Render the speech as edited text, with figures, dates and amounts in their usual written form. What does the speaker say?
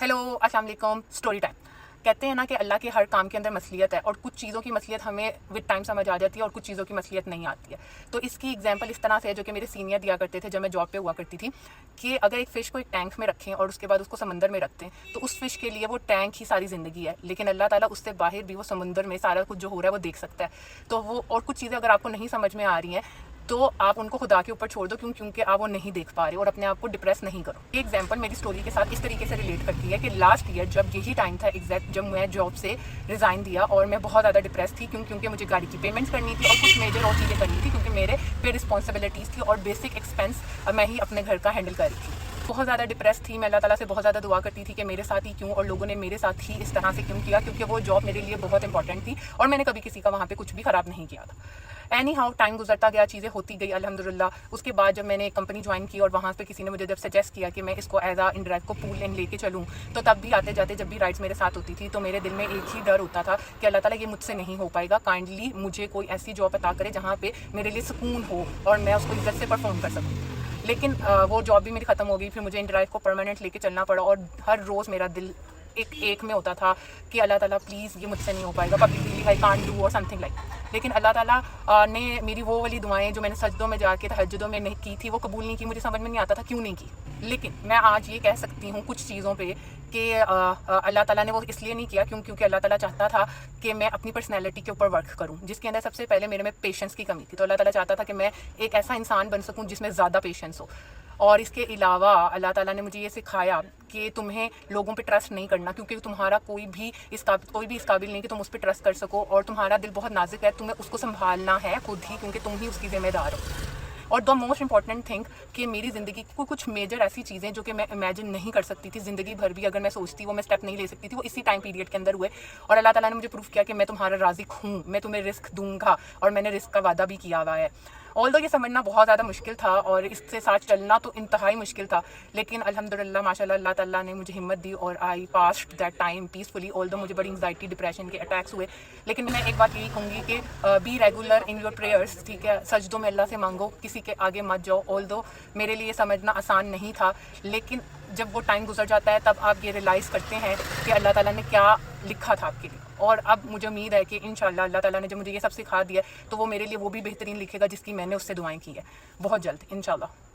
Hello अस्सलाम वालेकुम। Story time. कहते हैं ना कि अल्लाह के हर काम के अंदर मसलियत है और कुछ चीज़ों की मसलियत हमें विद टाइम समझ आ जाती है और कुछ चीज़ों की मसलियत नहीं आती है। तो इसकी एग्जांपल इस तरह से है जो कि मेरे सीनियर दिया करते थे जब मैं जॉब पे हुआ करती थी, कि अगर एक फ़िश को एक टैंक में रखें और उसके बाद उसको समंदर में रखते हैं तो उस फ़िश के लिए वो टैंक ही सारी ज़िंदगी है, लेकिन अल्लाह ताला उससे बाहर भी वो समुंदर में सारा कुछ जो हो रहा है वो देख सकता है। तो वो और कुछ चीज़ें अगर आपको नहीं समझ में आ रही हैं तो आप उनको खुदा के ऊपर छोड़ दो, क्योंकि आप वो नहीं देख पा रहे और अपने आप को डिप्रेस नहीं करो। ये एग्जांपल मेरी स्टोरी के साथ इस तरीके से रिलेट करती है कि लास्ट ईयर जब यही टाइम था एग्जैक्ट जब मैं जॉब से रिज़ाइन दिया और मैं बहुत ज़्यादा डिप्रेस थी, क्योंकि मुझे गाड़ी की पेमेंट्स करनी थी और कुछ मेजर और चीज़ें करनी थी, क्योंकि मेरे पे रिस्पॉन्सिबिलिटीज़ थी और बेसिक एक्सपेंस मैं ही अपने घर का हैंडल कर रही थी। बहुत ज़्यादा डिप्रेस थी मैं, अल्लाह ताला से बहुत ज़्यादा दुआ करती थी कि मेरे साथ ही क्यों और लोगों ने मेरे साथ ही इस तरह से क्यों किया, क्योंकि वो जॉब मेरे लिए बहुत इंपॉर्टेंट थी और मैंने कभी किसी का वहाँ पे कुछ भी ख़राब नहीं किया था। एनी हाउ टाइम गुजरता गया, चीज़ें होती गई अल्हम्दुलिल्लाह। उसके बाद जब मैंने एक कंपनी ज्वाइन की और वहाँ पे किसी ने मुझे जब सजेस्ट किया कि मैं इसको एज आ इंडिरेक्ट को पूल इन लेके चलूँ, तो तब भी आते जाते जब भी राइड्स मेरे साथ होती थी तो मेरे दिल में एक ही डर होता था कि अल्लाह ताला ये मुझसे नहीं हो पाएगा, काइंडली मुझे कोई ऐसी जॉब अता करे जहाँ पे मेरे लिए सुकून हो और मैं उसको इज्जत से परफॉर्म कर सकूँ। लेकिन वो जॉब भी मेरी ख़त्म हो गई, फिर मुझे इंडिरेक्ट को परमानेंट लेके चलना पड़ा और हर रोज़ मेरा दिल एक में होता था कि अल्लाह ताला प्लीज़ ये मुझसे नहीं हो पाएगा, पब्लिकली आई कांट डू और समथिंग लाइक। लेकिन अल्लाह ताला ने मेरी वो वाली दुआएं जो मैंने सजदों में जाके तहज्जुदों में नहीं की थी वो कबूल नहीं की। मुझे समझ में नहीं आता था क्यों नहीं की, लेकिन मैं आज ये कह सकती हूँ कुछ चीज़ों पे कि अल्लाह ताला ने वो इसलिए नहीं किया क्योंकि अल्लाह ताला चाहता था कि मैं अपनी पर्सनैलिटी के ऊपर वर्क करूँ, जिसके अंदर सबसे पहले मेरे में पेशेंस की कमी थी। तो अल्लाह ताला चाहता था कि मैं एक ऐसा इंसान बन सकूँ जिसमें ज़्यादा पेशेंस हो। और इसके अलावा अल्लाह ताला ने मुझे ये सिखाया कि तुम्हें लोगों पे ट्रस्ट नहीं करना, क्योंकि तुम्हारा कोई भी इस काबिल नहीं कि तुम उस पर ट्रस्ट कर सको, और तुम्हारा दिल बहुत नाजुक है, तुम्हें उसको संभालना है खुद ही, क्योंकि तुम ही उसकी ज़िम्मेदार हो। और द मोस्ट इंपॉर्टेंट थिंग कि मेरी ज़िंदगी की कुछ मेजर ऐसी चीज़ें जो कि मैं इमेजिन नहीं कर सकती थी ज़िंदगी भर भी, अगर मैं सोचती वो मैं स्टेप नहीं ले सकती थी, वो इसी टाइम पीरियड के अंदर हुए। और अल्लाह ताला ने मुझे प्रूफ किया कि मैं तुम्हारा राज़िक हूँ, मैं तुम्हें रिस्क दूंगा, और मैंने रिस्क का वादा भी किया हुआ है। ऑल्दो ये समझना बहुत ज़्यादा मुश्किल था और इसके साथ चलना तो इंतहाई मुश्किल था, लेकिन अल्हम्दुलिल्लाह माशाल्लाह अल्लाह ताला ने मुझे हिम्मत दी और I passed that time peacefully. Although मुझे बड़ी एंग्जाइटी डिप्रेशन के अटैक्स हुए, लेकिन मैं एक बात यही कहूँगी कि be regular in your prayers, ठीक है, सजदों में अल्लाह से मांगो, किसी के आगे मत जाओ। ऑल्दो मेरे लिए समझना आसान नहीं था, लेकिन जब वो टाइम गुजर जाता है तब आप ये रियलाइज़ करते हैं कि अल्लाह ताला ने क्या लिखा था आपके लिए। और अब मुझे उम्मीद है कि इंशाल्लाह अल्लाह ताला ने जो मुझे ये सब सिखा दिया है तो वो मेरे लिए वो भी बेहतरीन लिखेगा जिसकी मैंने उससे दुआएं की है, बहुत जल्द इंशाल्लाह।